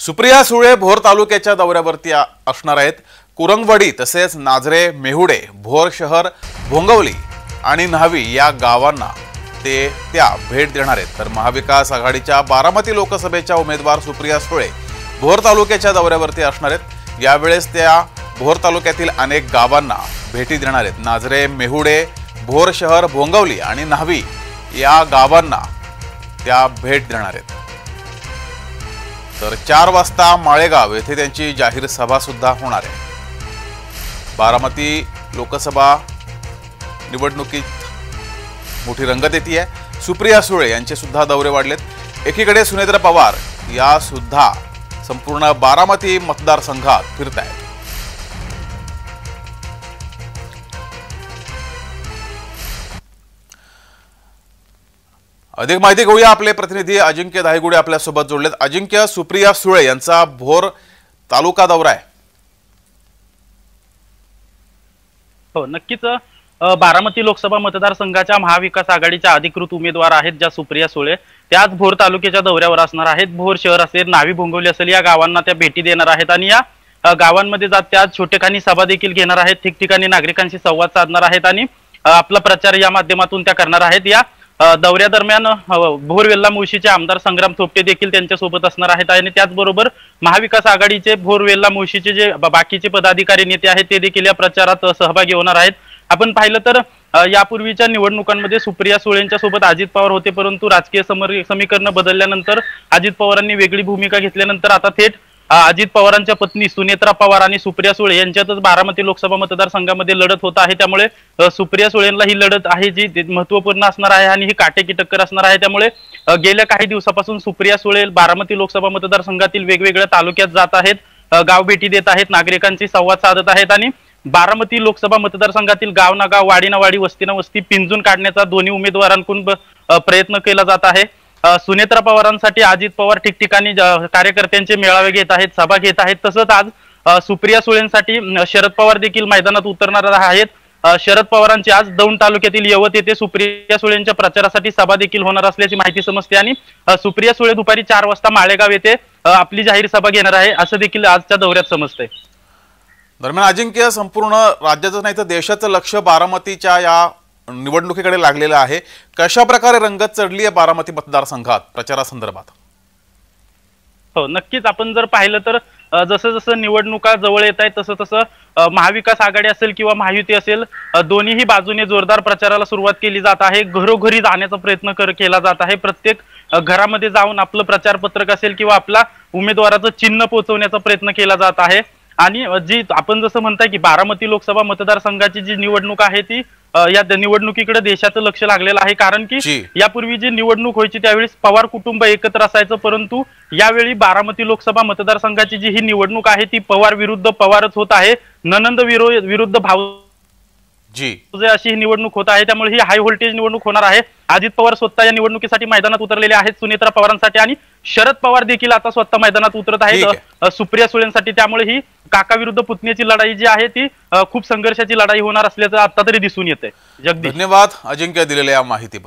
सुप्रिया सुळे भोर तालुक्याच्या दौऱ्यावरती असणार आहेत। कुरंगवाडी तसेच नाझरे, मेहुडे, भोर शहर, भोंगवली आणि न्हावी या गावांना त्या भेट देणार आहेत। तर महाविकास आघाडीच्या बारामती लोकसभेच्या उमेदवार सुप्रिया सुळे भोर तालुक्याच्या दौऱ्यावरती असणार आहेत। यावेळेस त्या भोर तालुक्यातील अनेक गावांना भेटी देणार आहेत। नाझरे, मेहुडे, भोर शहर, भोंगवली आणि न्हावी या गावांना त्या भेट देणार आहेत। तर 4 वाजता माळेगाव येथे त्यांची जाहीर सभा सुद्धा होणार आहे। बारामती लोकसभा निवडणुकीत मोठी रंगत येते आहे। सुप्रिया सुळे यांचे सुद्धा दौरे वाढलेत। एकीकडे सुनेत्र पवार या सुद्धा संपूर्ण बारामती मतदारसंघात फिरतायत। अधिक माहिती घेऊया, आपले प्रतिनिधी अजिंक्य धायगुडे आपल्या सोबत जोडलेत। अजिंक्य, सुप्रिया सुळे यांचा भोर तालुका दौरा आहे। हो, नक्कीच बारामती लोकसभा मतदारसंघाच्या महाविकास आघाडीच्या अधिकृत उमेदवार आहेत ज्या सुप्रिया सुळे, त्याच भोर तालुक्याच्या दौऱ्यावर असणार आहेत। भोर शहर असेल, न्हावी, भोंगवली असेल या गावांना त्या भेटी देणार आहेत आणि या गावांमध्ये जात त्या छोटेखानी सभा देखील घेणार आहेत। ठिकठिकाणी नागरिकांशी संवाद साधणार आहेत आणि आपला प्रचार या माध्यमातून त्या करणार आहेत। या दौऱ्या दरम्यान भोर वेल्ला मुळशीचे आमदार संग्राम थोपटे देखील त्यांच्या सोबत असणार आहेत आणि त्याचबरोबर महाविकास आघाडीचे भोर वेल्ला मुळशीचे जे बाकीचे पदाधिकारी नेते आहेत ते देखील या प्रचारात सहभागी होणार आहेत। आपण पाहिलं तर यापूर्वीच्या निवडणुकांमध्ये सुप्रिया सुळेंच्या सोबत अजित पवार होते, परंतु राजकीय समीकरण बदलल्यानंतर अजित पवारांनी वेगळी भूमिका घेतल्यानंतर आता थेट अजित पवारांच्या पत्नी सुनेत्रा पवार आणि सुप्रिया सुळे यांच्यातच बारामती लोकसभा मतदारसंघामध्ये लढत होत आहे। त्यामुळे सुप्रिया सुळेंना ही लढत आहे जी महत्त्वपूर्ण असणार आहे आणि ही काटेकी टक्कर असणार आहे। त्यामुळे गेल्या काही दिवसापासून सुप्रिया सुळे बारामती लोकसभा मतदारसंघातील वेगवेगळ्या तालुक्यात जात आहेत, गाव भेटी देत आहेत, नागरिकांशी संवाद साधत आहेत आणि बारामती लोकसभा मतदारसंघातील गाव ना गाव, वाडी ना वाडी, वस्ती ना वस्ती पिंजून काढण्याचा दोन्ही उमेदवारांकडून प्रयत्न केला जात आहे। सुनेत्रा पवारांसाठी अजित पवार ठिकठिकाणी कार्यकर्त्यांचे मेळावे घेत आहेत, सभा घेत आहेत। तसंच आज सुप्रिया सुळेंसाठी शरद पवार देखील मैदानात उतरणार आहेत। शरद पवारांची आज दौंड तालुक्यातील यवत येथे सुप्रिया सुळेंच्या प्रचारासाठी सभा देखील होणार असल्याची माहिती समजते आणि सुप्रिया सुळे दुपारी 4 वाजता माळेगाव येथे आपली जाहीर सभा घेणार आहे असं देखील आजच्या दौऱ्यात समजतंय। दरम्यान अजिंक्य, संपूर्ण राज्याचं नाही तर देशाचं लक्ष बारामतीच्या या निवडणुकीकडे लागलेलं आहे। कशा प्रकारे रंगत चढली आहे बारामती मतदारसंघात प्रचारासंदर्भात? हो, नक्कीच आपण जर पाहिलं तर जसं जसं निवडणुका जवळ येत आहेत तसं तसं महाविकास आघाडी असेल किंवा महायुती असेल, दोन्हीही बाजूने जोरदार प्रचाराला सुरुवात केली जात आहे। घरोघरी जाण्याचा प्रयत्न केला जात आहे। प्रत्येक घरामध्ये जाऊन आपलं प्रचार पत्रक असेल किंवा आपला उमेदवाराचं चिन्ह पोहोचवण्याचा प्रयत्न केला जात आहे। आणि जी आपण जसं म्हणताय की बारामती लोकसभा मतदारसंघाची जी निवडणूक आहे ती या निवडणुकीकडे देशाचं लक्ष लागलेलं आहे। कारण की यापूर्वी जी निवडणूक व्हायची त्यावेळेस पवार कुटुंब एकत्र असायचं, परंतु यावेळी बारामती लोकसभा मतदारसंघाची जी ही निवडणूक आहे ती पवार विरुद्ध पवारच होत आहे। ननंद विरुद्ध भाऊ अशी ही निवडणूक होत आहे। त्यामुळे ही हाय व्होल्टेज निवडणूक होणार आहे। अजित पवार स्वतः या निवडणुकीसाठी मैदानात उतरलेले आहेत सुनेत्रा पवारांसाठी आणि शरद पवार देखील आता स्वतः मैदानात उतरत आहेत सुप्रिया सुळेंसाठी। त्यामुळे ही काका विरुद्ध पुतणीची लढाई जी आहे ती खूप संघर्षाची लढाई होणार असल्याचं आता तरी दिसून येते। जगदीश, धन्यवाद अजिंक्य दिलेल्या या माहितीबद्दल।